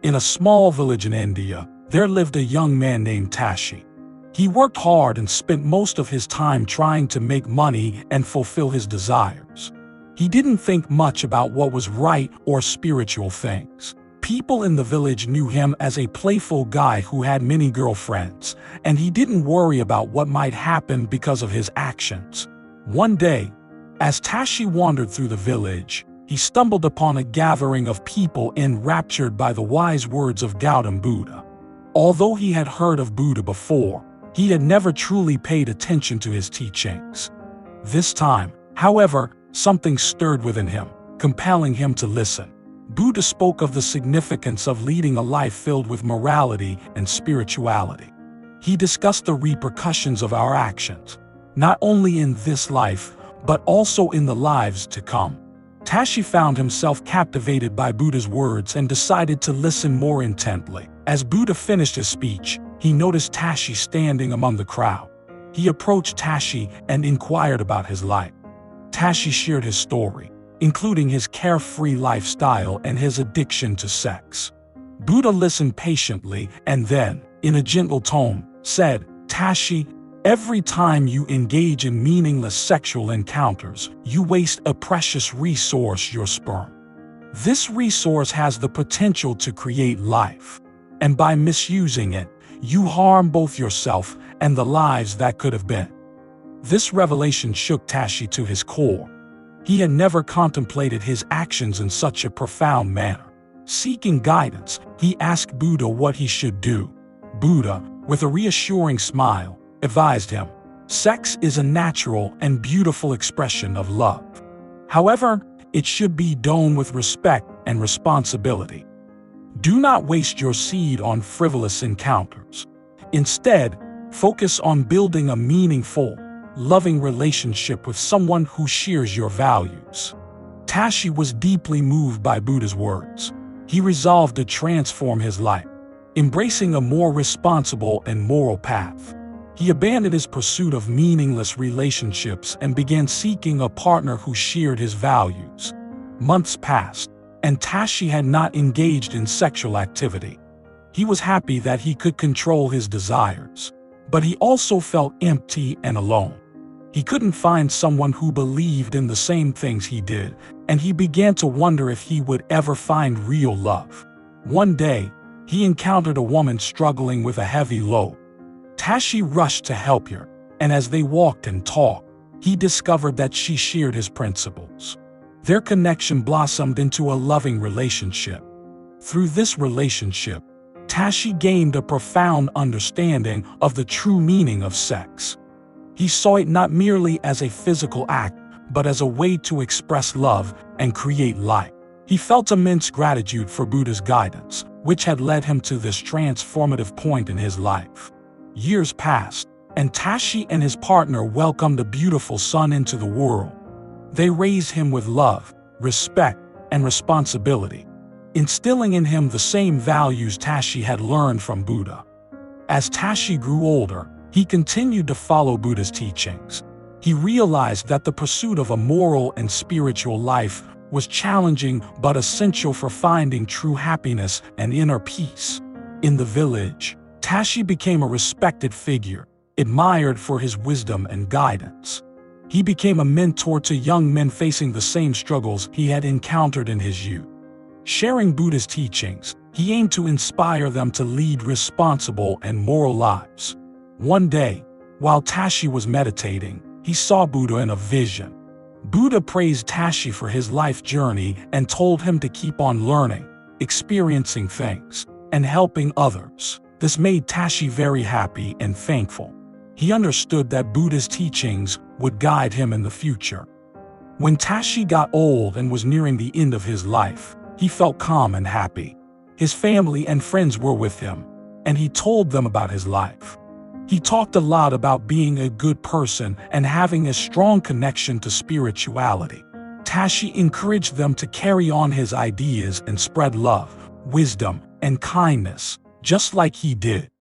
In a small village in India, there lived a young man named Tashi. He worked hard and spent most of his time trying to make money and fulfill his desires. He didn't think much about what was right or spiritual things. People in the village knew him as a playful guy who had many girlfriends, and he didn't worry about what might happen because of his actions. One day, as Tashi wandered through the village, he stumbled upon a gathering of people enraptured by the wise words of Gautam Buddha. Although he had heard of Buddha before, he had never truly paid attention to his teachings. This time, however, something stirred within him, compelling him to listen. Buddha spoke of the significance of leading a life filled with morality and spirituality. He discussed the repercussions of our actions, not only in this life, but also in the lives to come. Tashi found himself captivated by Buddha's words and decided to listen more intently. As Buddha finished his speech, he noticed Tashi standing among the crowd. He approached Tashi and inquired about his life. Tashi shared his story, including his carefree lifestyle and his addiction to sex. Buddha listened patiently and then, in a gentle tone, said, "Tashi, every time you engage in meaningless sexual encounters, you waste a precious resource, your sperm. This resource has the potential to create life, and by misusing it, you harm both yourself and the lives that could have been." This revelation shook Tashi to his core. He had never contemplated his actions in such a profound manner. Seeking guidance, he asked Buddha what he should do. Buddha, with a reassuring smile, advised him, "Sex is a natural and beautiful expression of love. However, it should be done with respect and responsibility. Do not waste your seed on frivolous encounters. Instead, focus on building a meaningful, loving relationship with someone who shares your values." Tashi was deeply moved by Buddha's words. He resolved to transform his life, embracing a more responsible and moral path. He abandoned his pursuit of meaningless relationships and began seeking a partner who shared his values. Months passed, and Tashi had not engaged in sexual activity. He was happy that he could control his desires, but he also felt empty and alone. He couldn't find someone who believed in the same things he did, and he began to wonder if he would ever find real love. One day, he encountered a woman struggling with a heavy load. Tashi rushed to help her, and as they walked and talked, he discovered that she shared his principles. Their connection blossomed into a loving relationship. Through this relationship, Tashi gained a profound understanding of the true meaning of sex. He saw it not merely as a physical act, but as a way to express love and create life. He felt immense gratitude for Buddha's guidance, which had led him to this transformative point in his life. Years passed, and Tashi and his partner welcomed a beautiful son into the world. They raised him with love, respect, and responsibility, instilling in him the same values Tashi had learned from Buddha. As Tashi grew older, he continued to follow Buddha's teachings. He realized that the pursuit of a moral and spiritual life was challenging but essential for finding true happiness and inner peace. In the village, Tashi became a respected figure, admired for his wisdom and guidance. He became a mentor to young men facing the same struggles he had encountered in his youth. Sharing Buddha's teachings, he aimed to inspire them to lead responsible and moral lives. One day, while Tashi was meditating, he saw Buddha in a vision. Buddha praised Tashi for his life journey and told him to keep on learning, experiencing things, and helping others. This made Tashi very happy and thankful. He understood that Buddha's teachings would guide him in the future. When Tashi got old and was nearing the end of his life, he felt calm and happy. His family and friends were with him, and he told them about his life. He talked a lot about being a good person and having a strong connection to spirituality. Tashi encouraged them to carry on his ideas and spread love, wisdom, and kindness, just like he did.